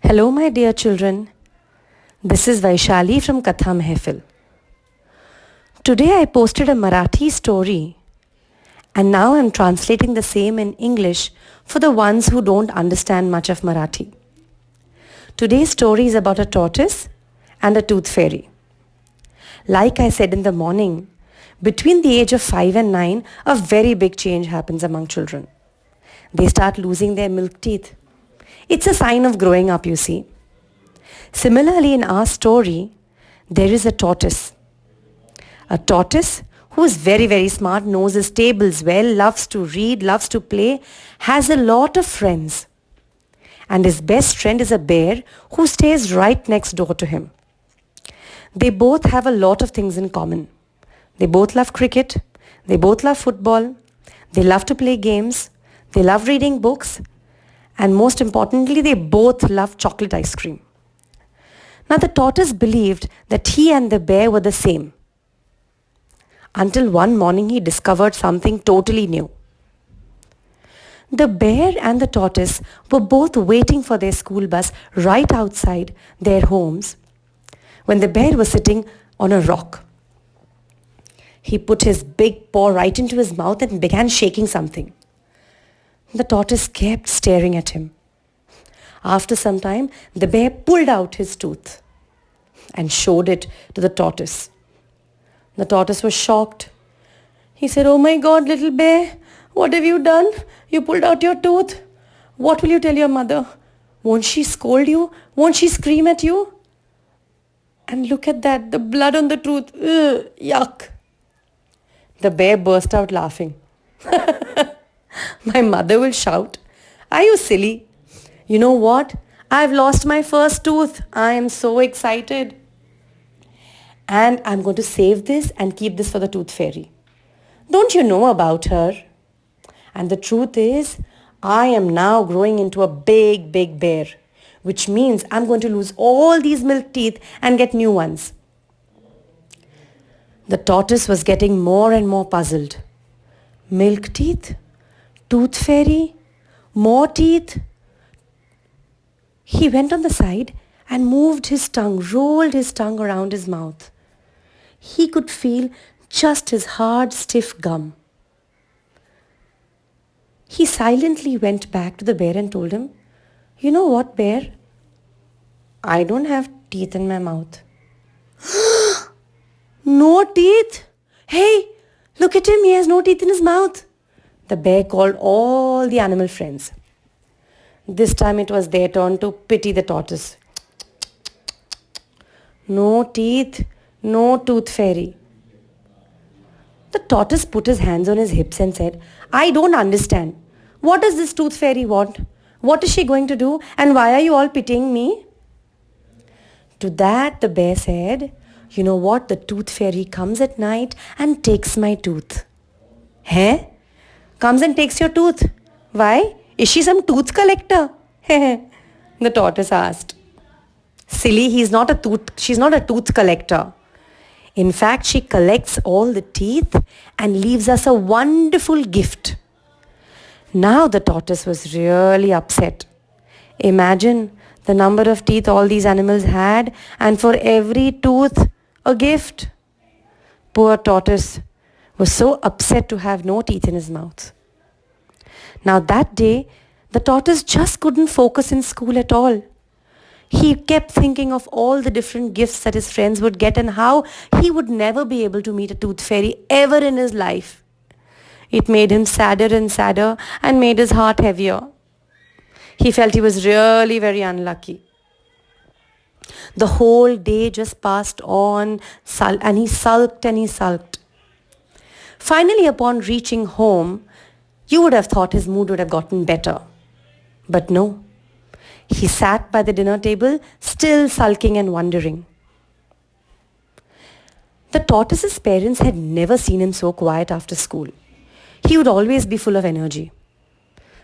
Hello, my dear children. This is Vaishali from Katha Mehfil. Today I posted a Marathi story and now I'm translating the same in English for the ones who don't understand much of Marathi. Today's story is about a tortoise and a tooth fairy. Like I said in the morning, between the age of 5 and 9, a very big change happens among children. They start losing their milk teeth. It's a sign of growing up, you see. Similarly, in our story, there is a tortoise. A tortoise who is very, very smart, knows his tables well, loves to read, loves to play, has a lot of friends. And his best friend is a bear who stays right next door to him. They both have a lot of things in common. They both love cricket. They both love football. They love to play games. They love reading books. And most importantly, they both love chocolate ice cream. Now the tortoise believed that he and the bear were the same. Until one morning he discovered something totally new. The bear and the tortoise were both waiting for their school bus right outside their homes when the bear was sitting on a rock. He put his big paw right into his mouth and began shaking something. The tortoise kept staring at him. After some time, the bear pulled out his tooth and showed it to the tortoise. The tortoise was shocked. He said, "Oh my God, little bear, what have you done? You pulled out your tooth. What will you tell your mother? Won't she scold you? Won't she scream at you?" And look at that, the blood on the tooth. Ugh, yuck. The bear burst out laughing. My mother will shout, "Are you silly? You know what? I've lost my first tooth. I am so excited. And I'm going to save this and keep this for the tooth fairy. Don't you know about her? And the truth is, I am now growing into a big, big bear, which means I'm going to lose all these milk teeth and get new ones." The tortoise was getting more and more puzzled. Milk teeth? Tooth fairy? More teeth? He went on the side and moved his tongue, rolled his tongue around his mouth. He could feel just his hard, stiff gum. He silently went back to the bear and told him, "You know what, bear? I don't have teeth in my mouth." "No teeth? Hey, look at him, he has no teeth in his mouth." The bear called all the animal friends. This time it was their turn to pity the tortoise. "No teeth, no tooth fairy." The tortoise put his hands on his hips and said, "I don't understand. What does this tooth fairy want? What is she going to do? And why are you all pitying me?" To that the bear said, "You know what? The tooth fairy comes at night and takes my tooth." "Hey? Comes and takes your tooth? Why? Is she some tooth collector?" The tortoise asked. "Silly, she's not a tooth collector. In fact, she collects all the teeth and leaves us a wonderful gift." Now the tortoise was really upset. Imagine the number of teeth all these animals had, and for every tooth, a gift. Poor tortoise was so upset to have no teeth in his mouth. Now that day, the tortoise just couldn't focus in school at all. He kept thinking of all the different gifts that his friends would get and how he would never be able to meet a tooth fairy ever in his life. It made him sadder and sadder and made his heart heavier. He felt he was really very unlucky. The whole day just passed on and he sulked and he sulked. Finally, upon reaching home, you would have thought his mood would have gotten better. But no. He sat by the dinner table, still sulking and wondering. The tortoise's parents had never seen him so quiet after school. He would always be full of energy.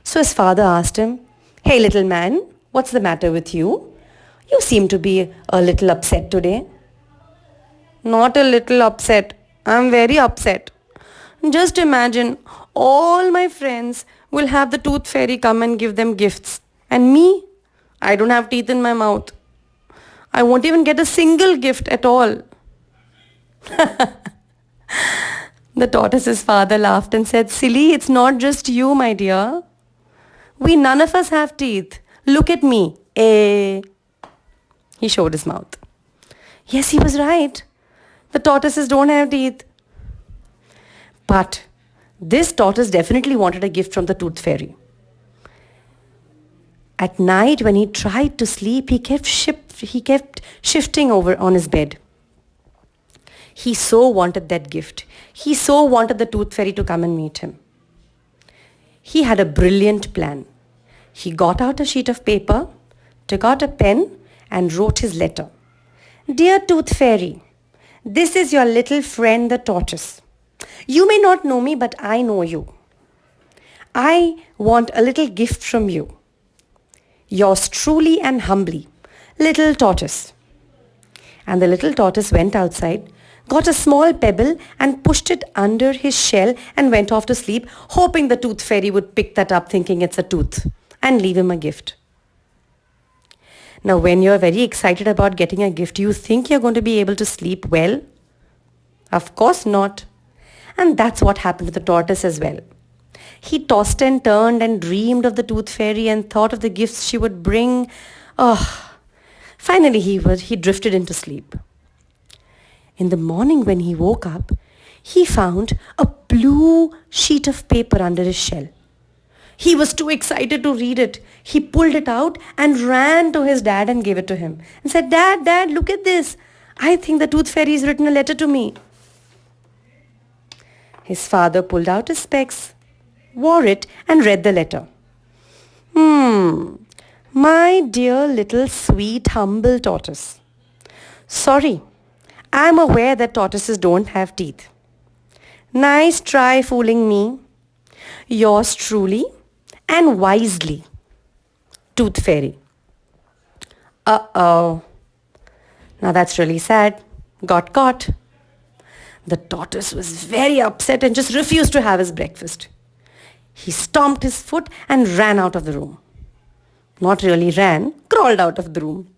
So his father asked him, "Hey little man, what's the matter with you? You seem to be a little upset today." "Not a little upset. I'm very upset. Just imagine, all my friends will have the tooth fairy come and give them gifts. And me, I don't have teeth in my mouth. I won't even get a single gift at all. The tortoise's father laughed and said, Silly, it's not just you, my dear. We none of us have teeth. Look at me. Eh. He showed his mouth. Yes, he was right. The tortoises don't have teeth. But this tortoise definitely wanted a gift from the tooth fairy. At night, when he tried to sleep, he kept shifting over on his bed. He so wanted that gift. He so wanted the tooth fairy to come and meet him. He had a brilliant plan. He got out a sheet of paper, took out a pen, and wrote his letter. Dear Tooth Fairy, this is your little friend the tortoise. You may not know me, but I know you. I want a little gift from you. Yours truly and humbly, Little Tortoise. And the little tortoise went outside, got a small pebble and pushed it under his shell and went off to sleep, hoping the tooth fairy would pick that up thinking it's a tooth and leave him a gift. Now, when you're very excited about getting a gift, you think you're going to be able to sleep well? Of course not. And that's what happened to the tortoise as well. He tossed and turned and dreamed of the tooth fairy and thought of the gifts she would bring. Oh, finally he drifted into sleep. In the morning when he woke up, he found a blue sheet of paper under his shell. He was too excited to read it. He pulled it out and ran to his dad and gave it to him and said, Dad, look at this. I think the tooth fairy has written a letter to me. His father pulled out his specs, wore it and read the letter. My dear little sweet humble tortoise. Sorry, I'm aware that tortoises don't have teeth. Nice try fooling me. Yours truly and wisely, Tooth Fairy. Uh-oh. Now that's really sad. Got caught. The tortoise was very upset and just refused to have his breakfast. He stomped his foot and ran out of the room. Not really ran, crawled out of the room.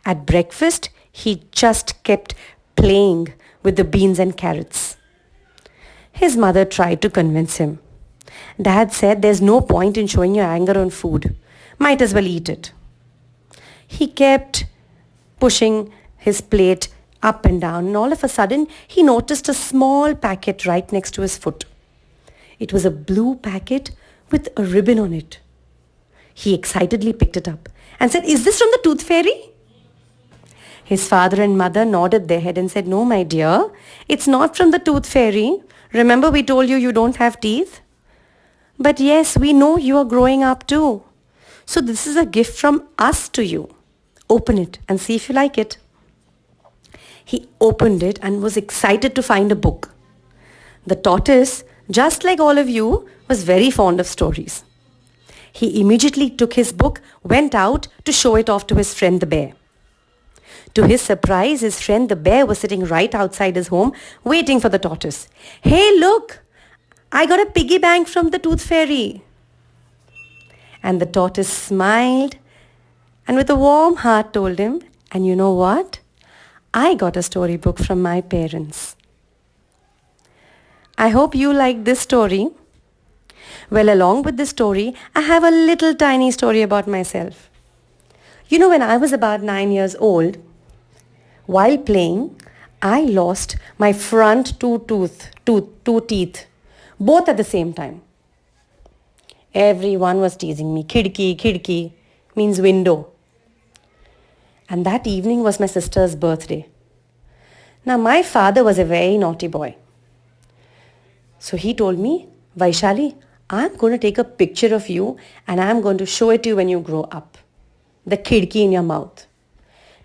At breakfast, he just kept playing with the beans and carrots. His mother tried to convince him. Dad said there's no point in showing your anger on food. Might as well eat it. He kept pushing his plate up and down, and all of a sudden he noticed a small packet right next to his foot. It was a blue packet with a ribbon on it. He excitedly picked it up and said, Is this from the tooth fairy? His father and mother nodded their head and said, No, my dear, it's not from the tooth fairy. Remember we told you don't have teeth? But yes, we know you are growing up too. So this is a gift from us to you. Open it and see if you like it. He opened it and was excited to find a book. The tortoise, just like all of you, was very fond of stories. He immediately took his book, went out to show it off to his friend the bear. To his surprise, his friend the bear was sitting right outside his home, waiting for the tortoise. Hey, look! I got a piggy bank from the tooth fairy. And the tortoise smiled and with a warm heart told him, And you know what? I got a storybook from my parents. I hope you like this story. Well, along with this story, I have a little tiny story about myself. You know, when I was about 9 years old, while playing, I lost my front two teeth, both at the same time. Everyone was teasing me. Khidki means window. And that evening was my sister's birthday. Now, my father was a very naughty boy. So he told me, Vaishali, I'm going to take a picture of you and I'm going to show it to you when you grow up. The khidki in your mouth.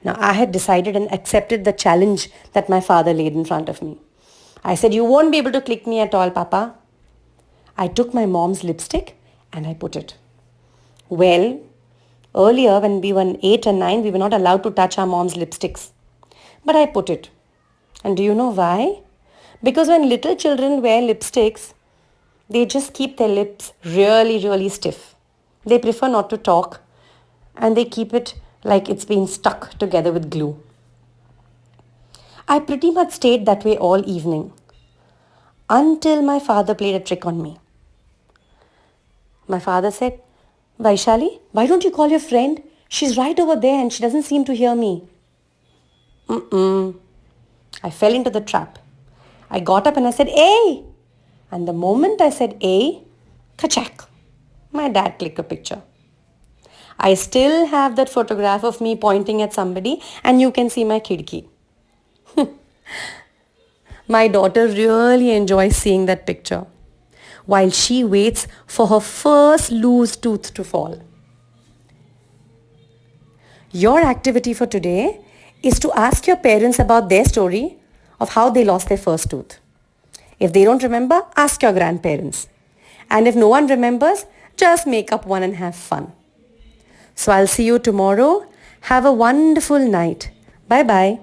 Now, I had decided and accepted the challenge that my father laid in front of me. I said, you won't be able to click me at all, Papa. I took my mom's lipstick and I put it. Well, earlier when we were 8 and 9, we were not allowed to touch our mom's lipsticks. But I put it. And do you know why? Because when little children wear lipsticks, they just keep their lips really, really stiff. They prefer not to talk and they keep it like it's been stuck together with glue. I pretty much stayed that way all evening until my father played a trick on me. My father said, Vaishali, why don't you call your friend? She's right over there and she doesn't seem to hear me. I fell into the trap. I got up and I said, hey! And the moment I said, hey, kachak, my dad clicked a picture. I still have that photograph of me pointing at somebody and you can see my khidki. My daughter really enjoys seeing that picture while she waits for her first loose tooth to fall. Your activity for today is to ask your parents about their story of how they lost their first tooth. If they don't remember, ask your grandparents. And if no one remembers, just make up one and have fun. So I'll see you tomorrow. Have a wonderful night. Bye-bye.